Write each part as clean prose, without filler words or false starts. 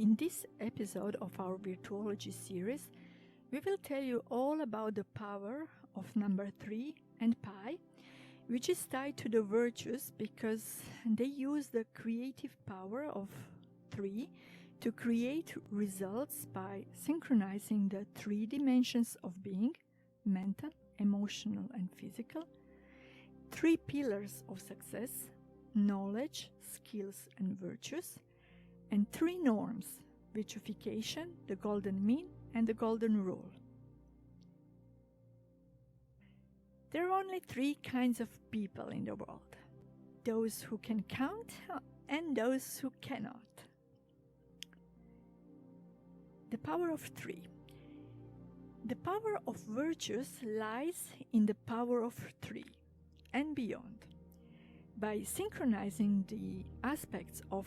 In this episode of our Virtuology series, we will tell you all about the power of number 3 and pi, which is tied to the virtues because they use the creative power of 3 to create results by synchronizing the 3 dimensions of being, mental, emotional, and physical, 3 pillars of success, knowledge, skills, and virtues, and 3 norms, virtuification, the golden mean, and the golden rule. There are only 3 kinds of people in the world: those who can count and those who cannot. The power of 3. The power of virtues lies in the power of 3 and beyond. By synchronizing the aspects of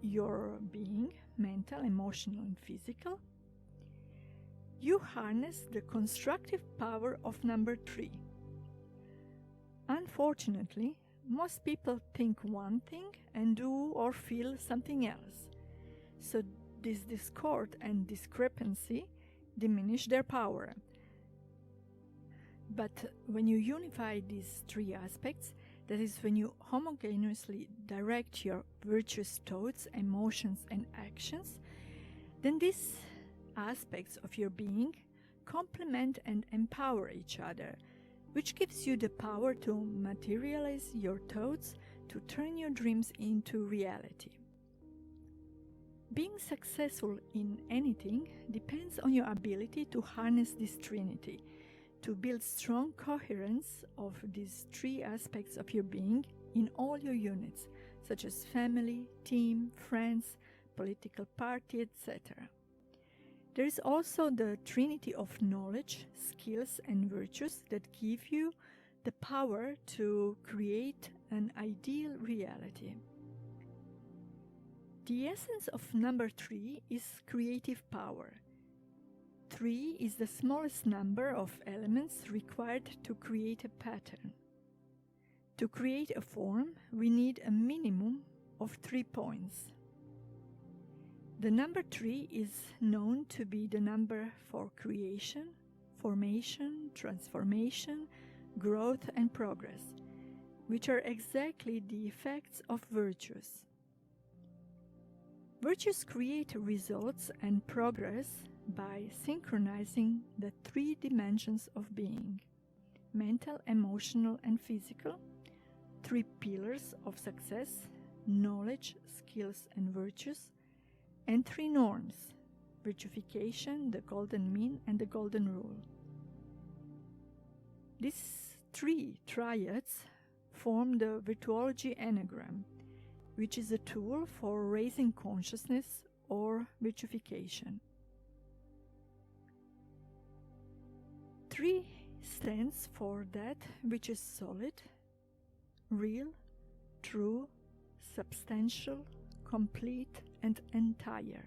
your being, mental, emotional, and physical, you harness the constructive power of number 3. Unfortunately, most people think one thing and do or feel something else. So this discord and discrepancy diminish their power. But when you unify these 3 aspects, that is, when you homogeneously direct your virtuous thoughts, emotions, and actions, then these aspects of your being complement and empower each other, which gives you the power to materialize your thoughts, to turn your dreams into reality. Being successful in anything depends on your ability to harness this trinity, to build strong coherence of these 3 aspects of your being in all your units, such as family, team, friends, political party, etc. There is also the trinity of knowledge, skills, and virtues that give you the power to create an ideal reality. The essence of number 3 is creative power. 3 is the smallest number of elements required to create a pattern. To create a form, we need a minimum of 3 points. The number 3 is known to be the number for creation, formation, transformation, growth, and progress, which are exactly the effects of virtues. Virtues create results and progress by synchronizing the 3 dimensions of being: mental, emotional, and physical, 3 pillars of success, knowledge, skills, and virtues, and 3 norms: virtuification, the golden mean, and the golden rule. These 3 triads form the Virtuology enneagram, which is a tool for raising consciousness or virtuification. 3 stands for that which is solid, real, true, substantial, complete, and entire.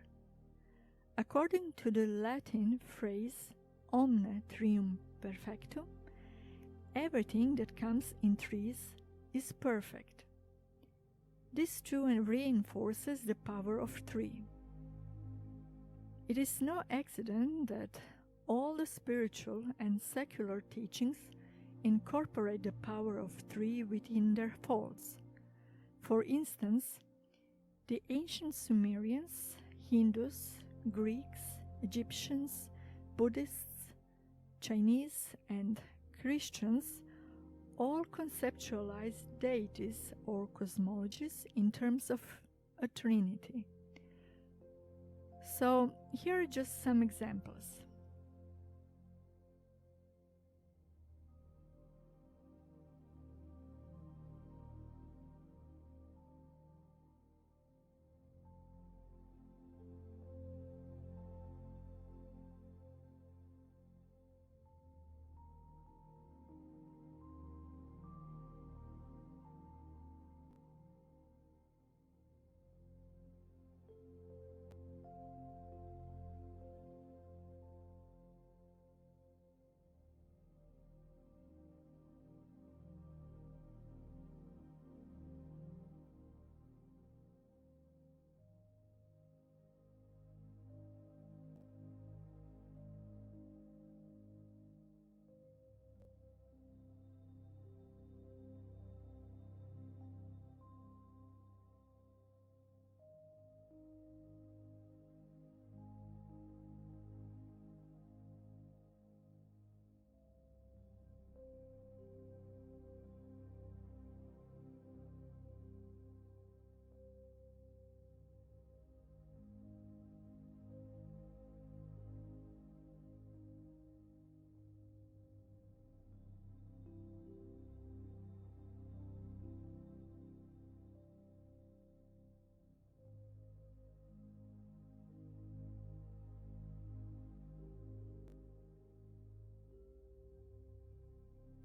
According to the Latin phrase omne trium perfectum, everything that comes in 3s is perfect. This too reinforces the power of 3. It is no accident that all the spiritual and secular teachings incorporate the power of 3 within their folds. For instance, the ancient Sumerians, Hindus, Greeks, Egyptians, Buddhists, Chinese, and Christians all conceptualize deities or cosmologies in terms of a trinity. So here are just some examples.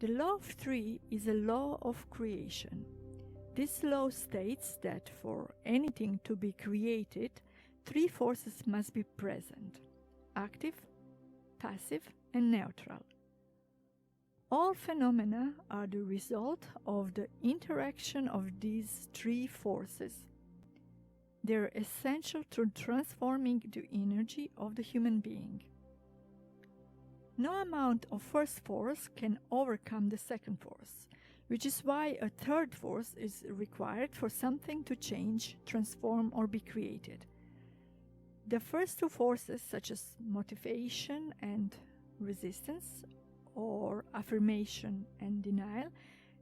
The law of three is a law of creation. This law states that for anything to be created, three forces must be present: active, passive, and neutral. All phenomena are the result of the interaction of these three forces. They are essential to transforming the energy of the human being. No amount of first force can overcome the second force, which is why a third force is required for something to change, transform, or be created. The first two forces, such as motivation and resistance, or affirmation and denial,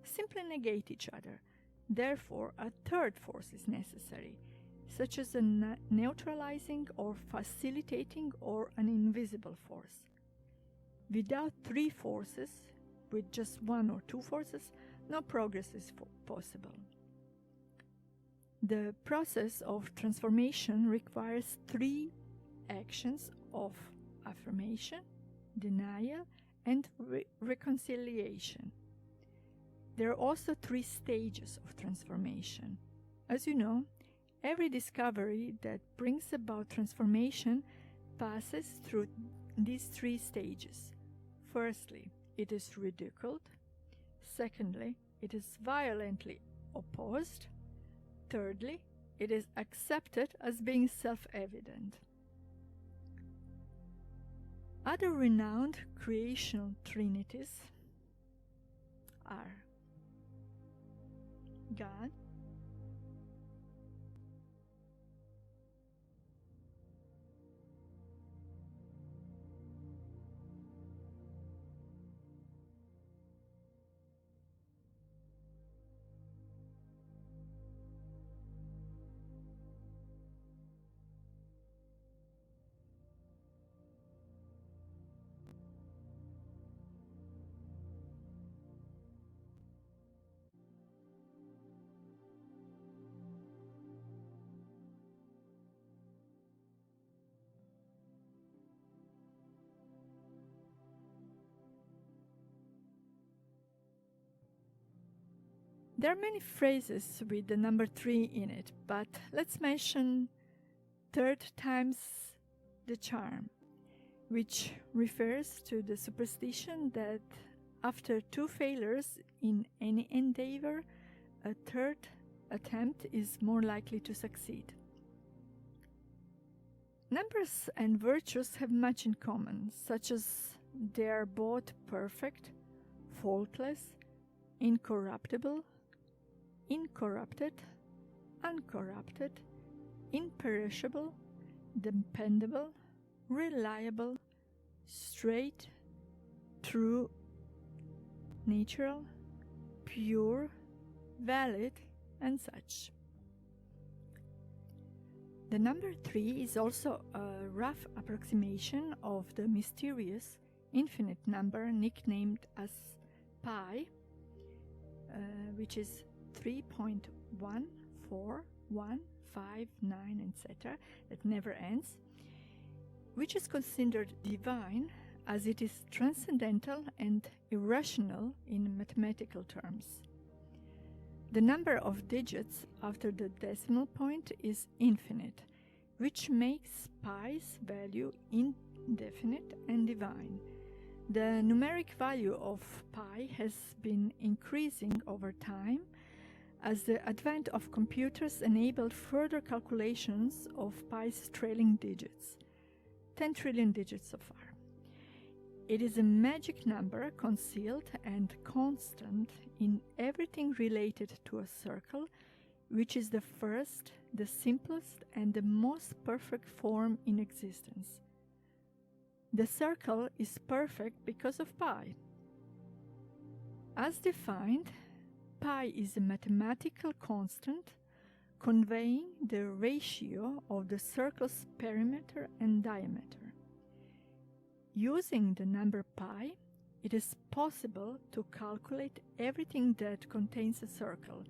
simply negate each other. Therefore, a third force is necessary, such as a neutralizing or facilitating or an invisible force. Without three forces, with just one or two forces, no progress is possible. The process of transformation requires three actions of affirmation, denial, and reconciliation. There are also three stages of transformation. As you know, every discovery that brings about transformation passes through these three stages. Firstly, it is ridiculed. Secondly, it is violently opposed. Thirdly, it is accepted as being self-evident. Other renowned creational trinities are God, There are many phrases with the number 3 in it, but let's mention third times the charm, which refers to the superstition that after 2 failures in any endeavor, a third attempt is more likely to succeed. Numbers and virtues have much in common, such as they are both perfect, faultless, incorruptible, incorrupted, uncorrupted, imperishable, dependable, reliable, straight, true, natural, pure, valid, and such. The number 3 is also a rough approximation of the mysterious infinite number nicknamed as pi, which is 3.14159, etc., that never ends, which is considered divine as it is transcendental and irrational in mathematical terms. The number of digits after the decimal point is infinite, which makes pi's value indefinite and divine. The numeric value of pi has been increasing over time as the advent of computers enabled further calculations of pi's trailing digits, 10 trillion digits so far. It is a magic number concealed and constant in everything related to a circle, which is the first, the simplest, and the most perfect form in existence. The circle is perfect because of pi. As defined, pi is a mathematical constant conveying the ratio of the circle's perimeter and diameter. Using the number pi, it is possible to calculate everything that contains a circle,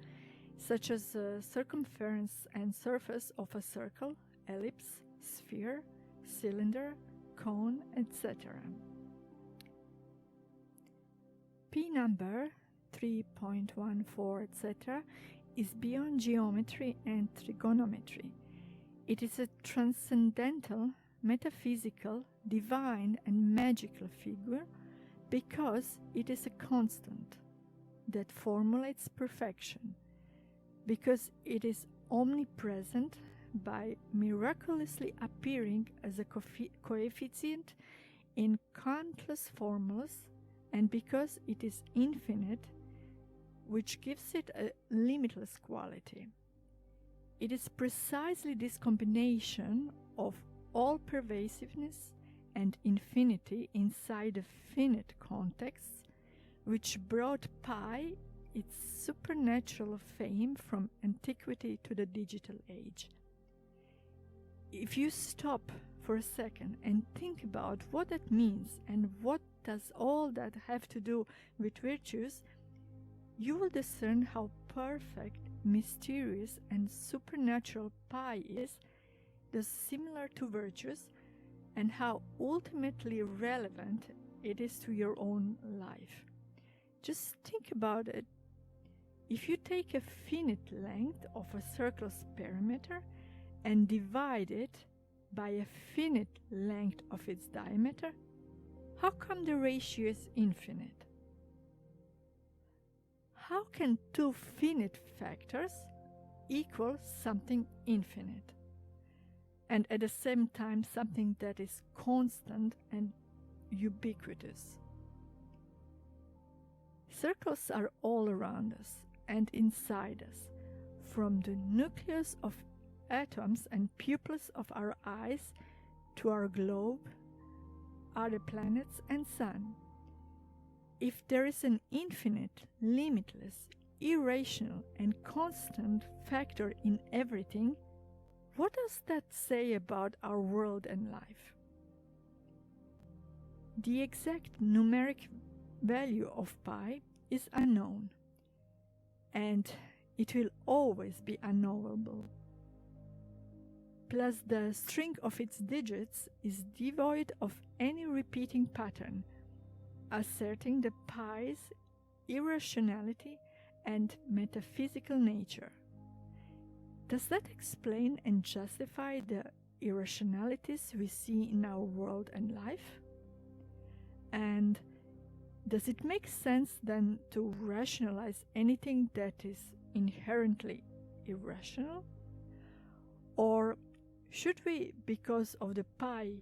such as the circumference and surface of a circle, ellipse, sphere, cylinder, cone, etc. P number 3.14, etc., is beyond geometry and trigonometry. It is a transcendental, metaphysical, divine, and magical figure because it is a constant that formulates perfection, because it is omnipresent by miraculously appearing as a coefficient in countless formulas, and because it is infinite, which gives it a limitless quality. It is precisely this combination of all-pervasiveness and infinity inside a finite context which brought pi its supernatural fame from antiquity to the digital age. If you stop for a second and think about what that means and what does all that have to do with virtues, you will discern how perfect, mysterious, and supernatural pi is, thus similar to virtues, and how ultimately relevant it is to your own life. Just think about it. If you take a finite length of a circle's perimeter and divide it by a finite length of its diameter, how come the ratio is infinite? How can two finite factors equal something infinite, and at the same time something that is constant and ubiquitous? Circles are all around us and inside us, from the nucleus of atoms and pupils of our eyes to our globe, other planets, and sun. If there is an infinite, limitless, irrational, and constant factor in everything, what does that say about our world and life? The exact numeric value of pi is unknown, and it will always be unknowable. Plus, the string of its digits is devoid of any repeating pattern, asserting the pi's irrationality and metaphysical nature. Does that explain and justify the irrationalities we see in our world and life? And does it make sense then to rationalize anything that is inherently irrational? Or should we, because of the pi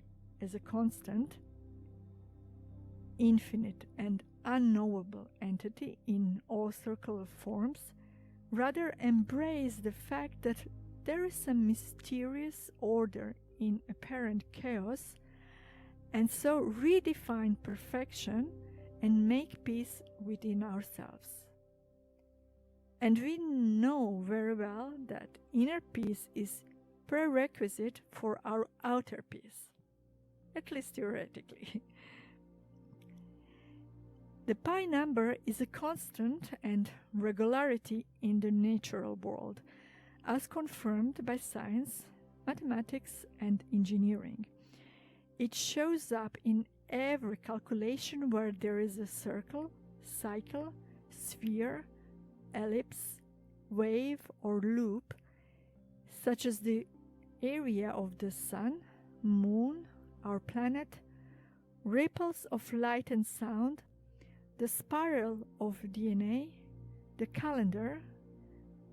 as a constant, infinite and unknowable entity in all circular forms, rather embrace the fact that there is a mysterious order in apparent chaos, and so redefine perfection and make peace within ourselves? And we know very well that inner peace is prerequisite for our outer peace, at least theoretically. The pi number is a constant and regularity in the natural world, as confirmed by science, mathematics, and engineering. It shows up in every calculation where there is a circle, cycle, sphere, ellipse, wave, or loop, such as the area of the sun, moon, our planet, ripples of light and sound, the spiral of DNA, the calendar,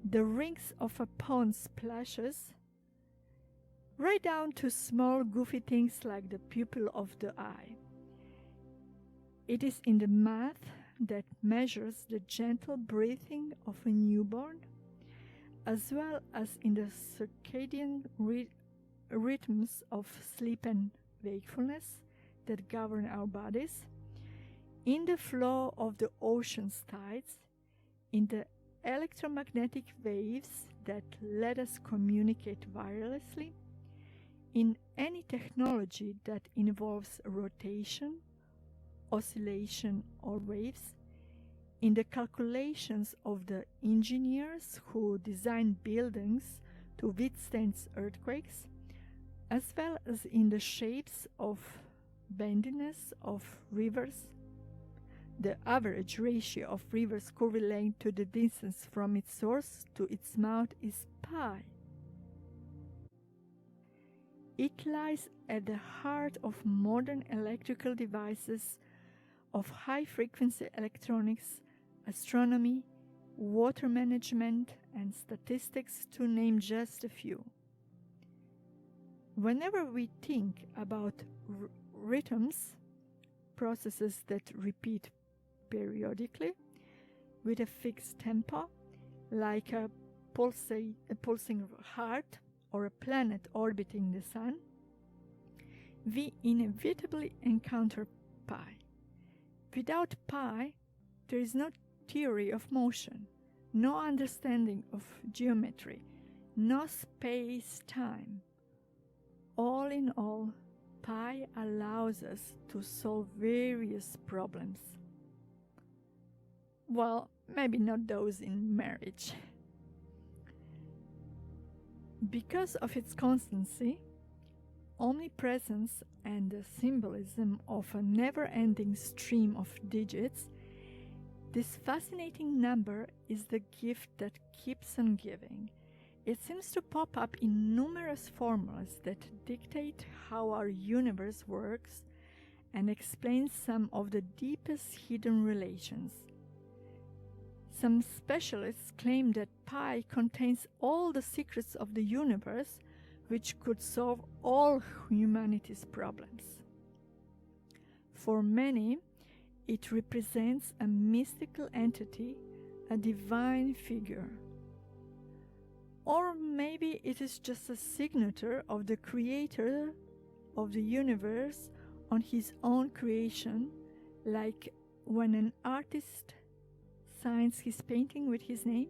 the rings of a pond splashes, right down to small goofy things like the pupil of the eye. It is in the math that measures the gentle breathing of a newborn, as well as in the circadian rhythms of sleep and wakefulness that govern our bodies, in the flow of the ocean's tides, in the electromagnetic waves that let us communicate wirelessly, in any technology that involves rotation, oscillation, or waves, in the calculations of the engineers who design buildings to withstand earthquakes, as well as in the shapes of bendiness of rivers, the average ratio of rivers correlate to the distance from its source to its mouth is pi. It lies at the heart of modern electrical devices, of high-frequency electronics, astronomy, water management, and statistics, to name just a few. Whenever we think about rhythms, processes that repeat periodically with a fixed tempo, like a pulsing heart or a planet orbiting the sun, we inevitably encounter pi. Without pi, there is no theory of motion, no understanding of geometry, no space-time. All in all, pi allows us to solve various problems. Well, maybe not those in marriage. Because of its constancy, omnipresence, and the symbolism of a never-ending stream of digits, this fascinating number is the gift that keeps on giving. It seems to pop up in numerous formulas that dictate how our universe works and explains some of the deepest hidden relations. Some specialists claim that pi contains all the secrets of the universe, which could solve all humanity's problems. For many, it represents a mystical entity, a divine figure. Or maybe it is just a signature of the creator of the universe on his own creation, like when an artist signs his painting with his name.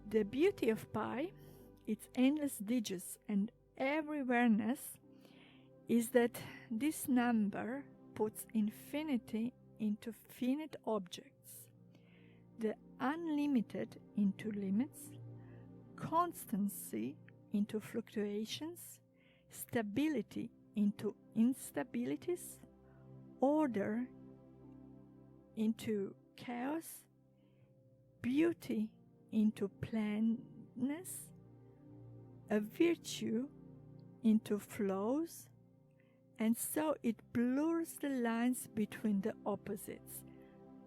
The beauty of pi, its endless digits and everywhereness, is that this number puts infinity into finite objects, the unlimited into limits, constancy into fluctuations, stability into instabilities, order into chaos, beauty into plainness, a virtue into flows, and so it blurs the lines between the opposites,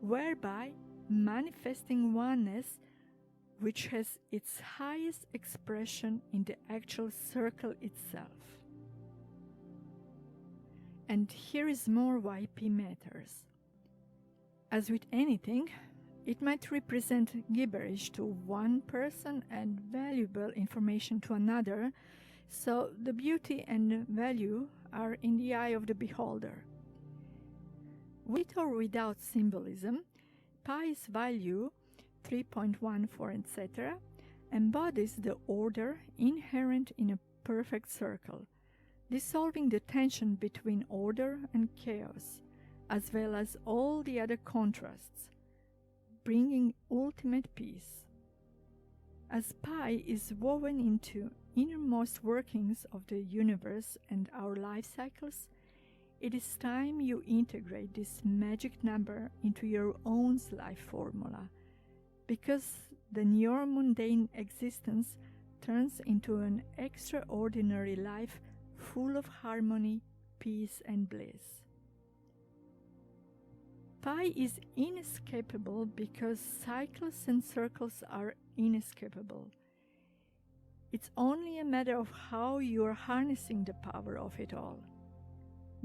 whereby manifesting oneness, which has its highest expression in the actual circle itself. And here is more why pi matters. As with anything, it might represent gibberish to one person and valuable information to another, so the beauty and value are in the eye of the beholder. With or without symbolism, pi's value, 3.14, etc., embodies the order inherent in a perfect circle, dissolving the tension between order and chaos, as well as all the other contrasts, bringing ultimate peace. As pi is woven into innermost workings of the universe and our life cycles, it is time you integrate this magic number into your own life formula, because then your mundane existence turns into an extraordinary life full of harmony, peace, and bliss. Pi is inescapable because cycles and circles are inescapable. It's only a matter of how you are harnessing the power of it all.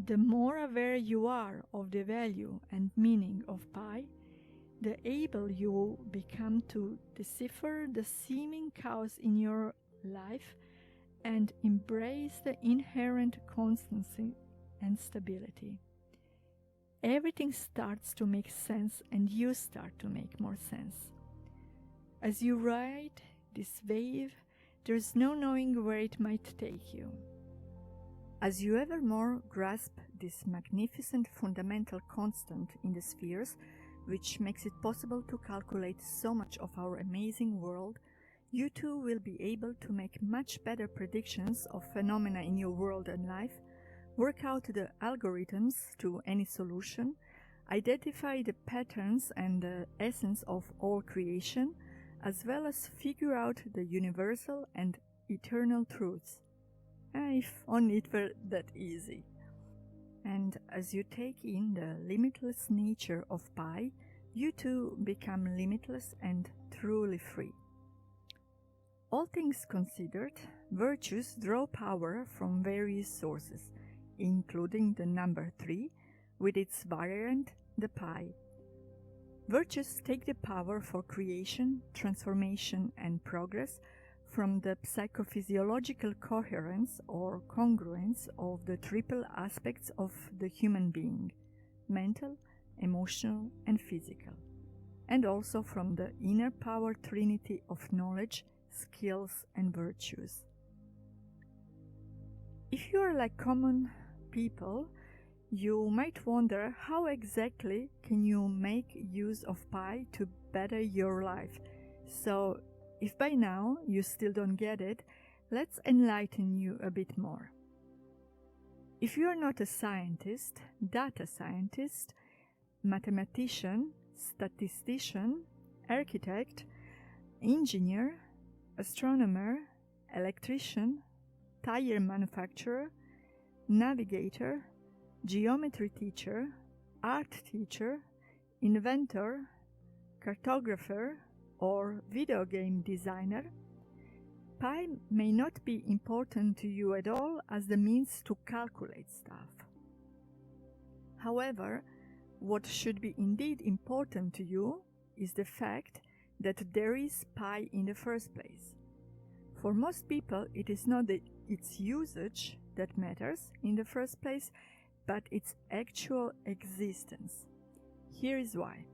The more aware you are of the value and meaning of pi, the able you will become to decipher the seeming chaos in your life and embrace the inherent constancy and stability. Everything starts to make sense and you start to make more sense. As you ride this wave, there's no knowing where it might take you. As you ever more grasp this magnificent fundamental constant in the spheres, which makes it possible to calculate so much of our amazing world, you too will be able to make much better predictions of phenomena in your world and life, work out the algorithms to any solution, identify the patterns and the essence of all creation, as well as figure out the universal and eternal truths. If only it were that easy. And as you take in the limitless nature of pi, you too become limitless and truly free. All things considered, virtues draw power from various sources, including the number 3, with its variant, the pi. Virtues take the power for creation, transformation, and progress from the psychophysiological coherence or congruence of the triple aspects of the human being: mental, emotional, and physical, and also from the inner power trinity of knowledge, skills, and virtues. If you are like common people, you might wonder how exactly can you make use of pi to better your life. So, if by now you still don't get it, let's enlighten you a bit more. If you are not a scientist, data scientist, mathematician, statistician, architect, engineer, astronomer, electrician, tire manufacturer, navigator, geometry teacher, art teacher, inventor, cartographer, or video game designer, pi may not be important to you at all as the means to calculate stuff. However, what should be indeed important to you is the fact that there is pi in the first place. For most people, it is not its usage that matters in the first place, but its actual existence. Here is why.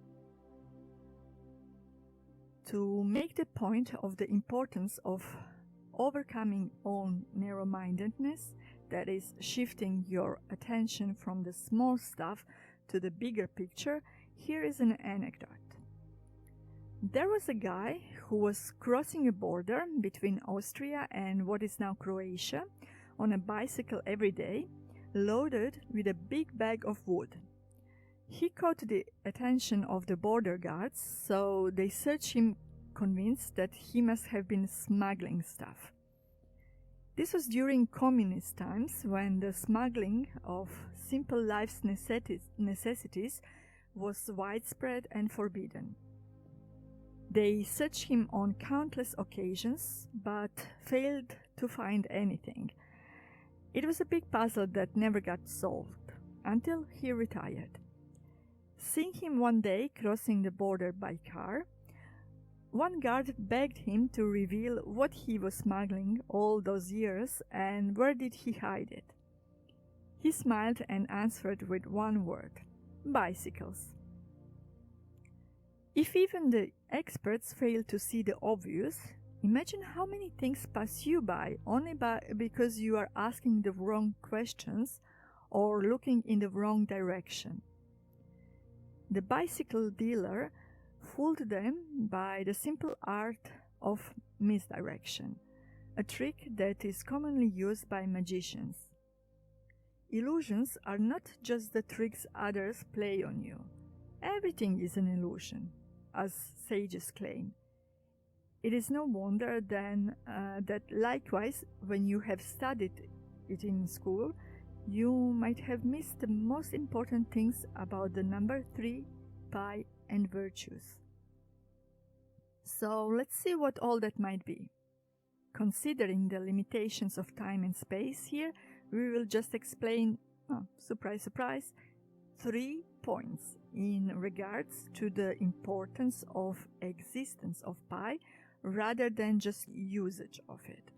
To make the point of the importance of overcoming own narrow-mindedness, that is, shifting your attention from the small stuff to the bigger picture, here is an anecdote. There was a guy who was crossing a border between Austria and what is now Croatia on a bicycle every day, loaded with a big bag of wood. He caught the attention of the border guards, so they searched him, convinced that he must have been smuggling stuff. This was during communist times, when the smuggling of simple life's necessities was widespread and forbidden. They searched him on countless occasions, but failed to find anything. It was a big puzzle that never got solved, until he retired. Seeing him one day crossing the border by car, one guard begged him to reveal what he was smuggling all those years and where did he hide it. He smiled and answered with one word: bicycles. If even the experts fail to see the obvious, imagine how many things pass you by only because you are asking the wrong questions or looking in the wrong direction. The bicycle dealer fooled them by the simple art of misdirection, a trick that is commonly used by magicians. Illusions are not just the tricks others play on you. Everything is an illusion, as sages claim. It is no wonder then that likewise, when you have studied it in school, you might have missed the most important things about the number 3, pi, and virtues. So let's see what all that might be. Considering the limitations of time and space here, we will just explain, surprise, surprise, 3 points in regards to the importance of existence of pi rather than just usage of it.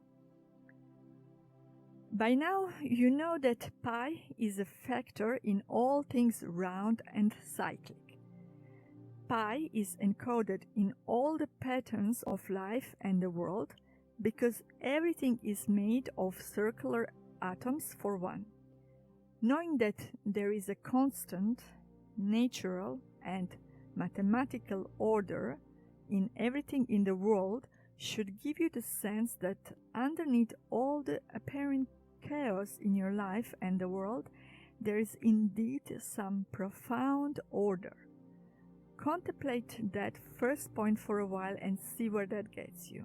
By now, you know that pi is a factor in all things round and cyclic. Pi is encoded in all the patterns of life and the world because everything is made of circular atoms for one. Knowing that there is a constant, natural, and mathematical order in everything in the world should give you the sense that underneath all the apparent chaos in your life and the world, there is indeed some profound order. Contemplate that first point for a while and see where that gets you.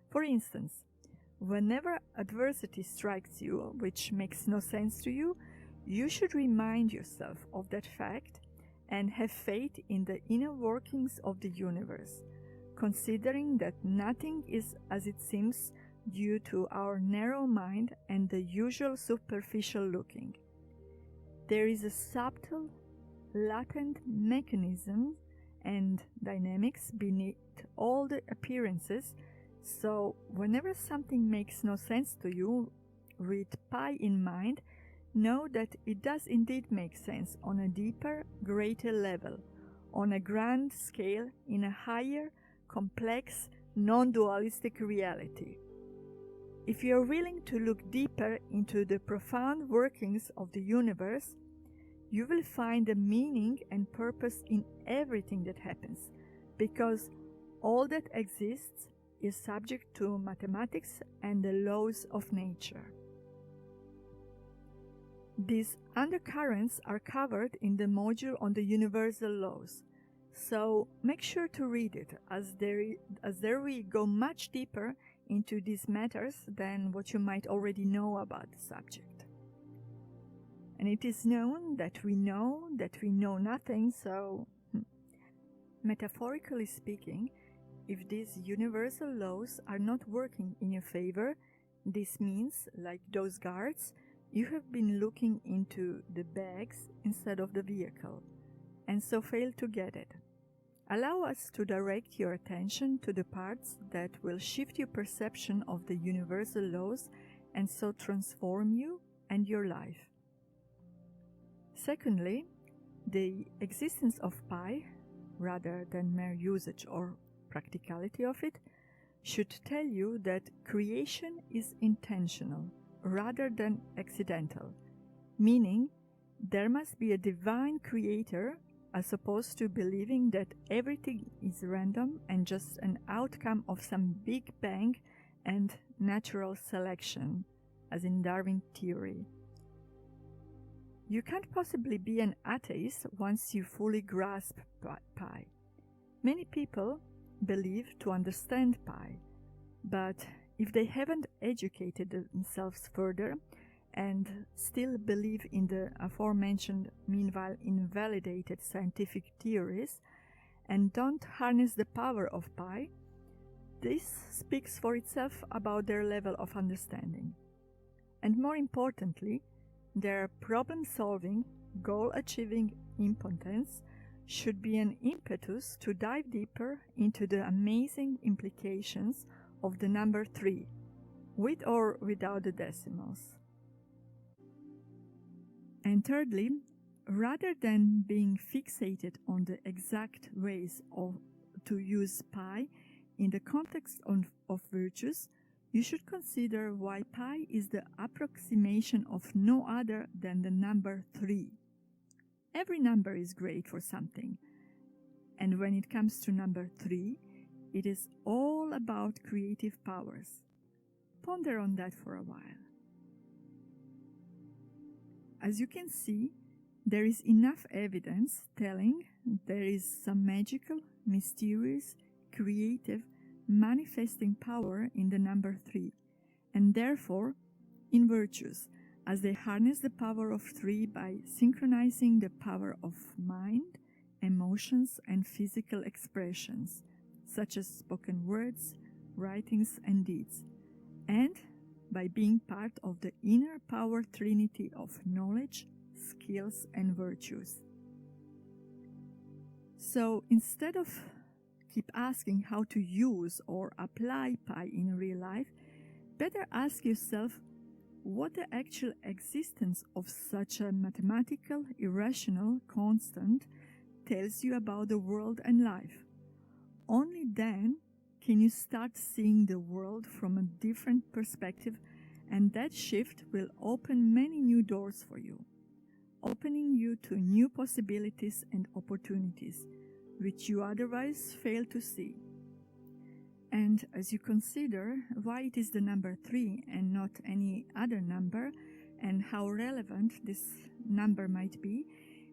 For instance, whenever adversity strikes you, which makes no sense to you, you should remind yourself of that fact and have faith in the inner workings of the universe, considering that nothing is as it seems due to our narrow mind and the usual superficial looking. There is a subtle, latent mechanism and dynamics beneath all the appearances, so whenever something makes no sense to you, with pi in mind, know that it does indeed make sense on a deeper, greater level, on a grand scale, in a higher, complex, non-dualistic reality. If you are willing to look deeper into the profound workings of the universe, you will find a meaning and purpose in everything that happens, because all that exists is subject to mathematics and the laws of nature. These undercurrents are covered in the module on the universal laws, so make sure to read it, as there we go much deeper into these matters than what you might already know about the subject. And it is known that we know nothing, so metaphorically speaking, if these universal laws are not working in your favor, this means, like those guards, you have been looking into the bags instead of the vehicle, and so failed to get it. Allow us to direct your attention to the parts that will shift your perception of the universal laws and so transform you and your life. Secondly, the existence of pi, rather than mere usage or practicality of it, should tell you that creation is intentional rather than accidental, meaning there must be a divine creator, as opposed to believing that everything is random and just an outcome of some big bang and natural selection, as in Darwin theory. You can't possibly be an atheist once you fully grasp pi. Many people believe to understand pi, but if they haven't educated themselves further and still believe in the aforementioned, meanwhile invalidated scientific theories, and don't harness the power of pi, this speaks for itself about their level of understanding. And more importantly, their problem-solving, goal-achieving impotence should be an impetus to dive deeper into the amazing implications of the number 3, with or without the decimals. And thirdly, rather than being fixated on the exact ways to use pi in the context of virtues, you should consider why pi is the approximation of no other than the number 3. Every number is great for something, and when it comes to number 3, it is all about creative powers. Ponder on that for a while. As you can see, there is enough evidence telling there is some magical, mysterious, creative, manifesting power in the number 3, and therefore in virtues, as they harness the power of 3 by synchronizing the power of mind, emotions, and physical expressions, such as spoken words, writings, and deeds, and by being part of the inner power trinity of knowledge, skills, and virtues. So instead of keep asking how to use or apply pi in real life, better ask yourself what the actual existence of such a mathematical, irrational constant tells you about the world and life. Only then can you start seeing the world from a different perspective, and that shift will open many new doors for you, opening you to new possibilities and opportunities, which you otherwise fail to see. And as you consider why it is the number 3 and not any other number, and how relevant this number might be,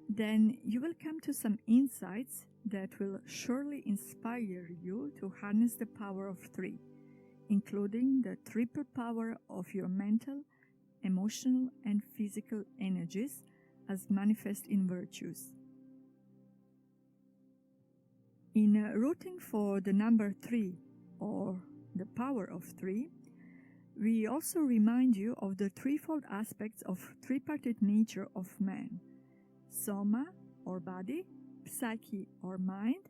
then you will come to some insights that will surely inspire you to harness the power of 3, including the triple power of your mental, emotional, and physical energies as manifest in virtues. In rooting for the number 3, or the power of 3, we also remind you of the threefold aspects of tripartite nature of man: soma, or body, psyche, or mind,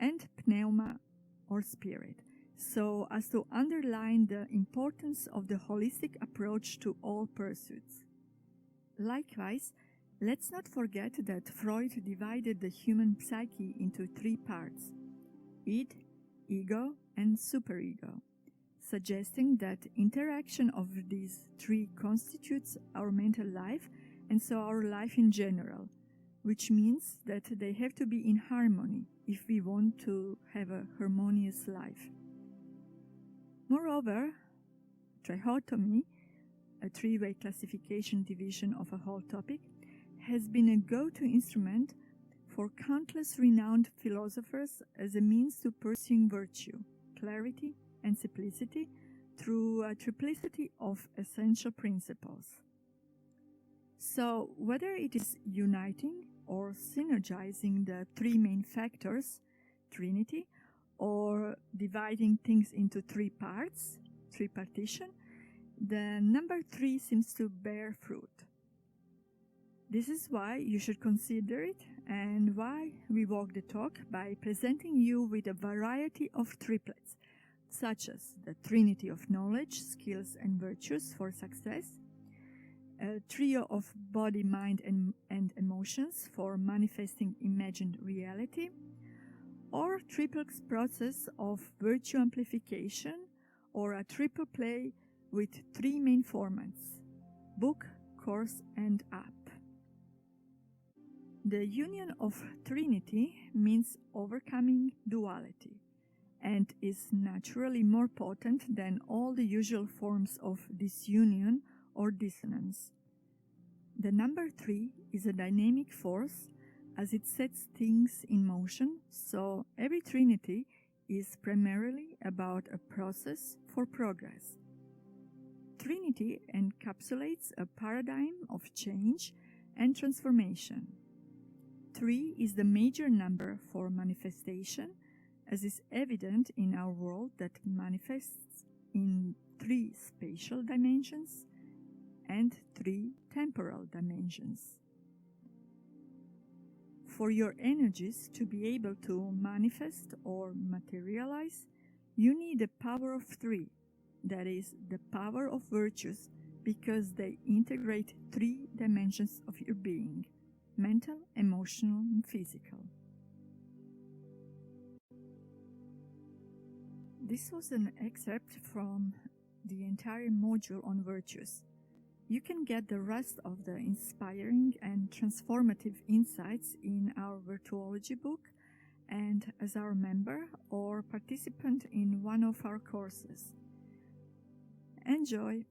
and pneuma, or spirit, so as to underline the importance of the holistic approach to all pursuits. Likewise, let's not forget that Freud divided the human psyche into 3 parts: id, ego, and superego, suggesting that interaction of these 3 constitutes our mental life and so our life in general, which means that they have to be in harmony if we want to have a harmonious life. Moreover, trichotomy, a 3-way classification division of a whole topic, has been a go-to instrument for countless renowned philosophers as a means to pursuing virtue, clarity, and simplicity through a triplicity of essential principles. So, whether it is uniting or synergizing the 3 main factors, Trinity, or dividing things into 3 parts, tripartition, the number 3 seems to bear fruit. This is why you should consider it, and why we walk the talk by presenting you with a variety of triplets, such as the Trinity of knowledge, skills, and virtues for success, a trio of body, mind, and emotions for manifesting imagined reality, or triple process of virtue amplification, or a triple play with 3 main formats: book, course, and app. The union of Trinity means overcoming duality, and is naturally more potent than all the usual forms of disunion or dissonance. The number 3 is a dynamic force as it sets things in motion, so every Trinity is primarily about a process for progress. Trinity encapsulates a paradigm of change and transformation. 3 is the major number for manifestation, as is evident in our world that manifests in 3 spatial dimensions and 3 temporal dimensions. For your energies to be able to manifest or materialize, you need the power of 3, that is, the power of virtues, because they integrate 3 dimensions of your being: mental, emotional, and physical. This was an excerpt from the entire module on virtues. You can get the rest of the inspiring and transformative insights in our Virtuology book and as our member or participant in one of our courses. Enjoy!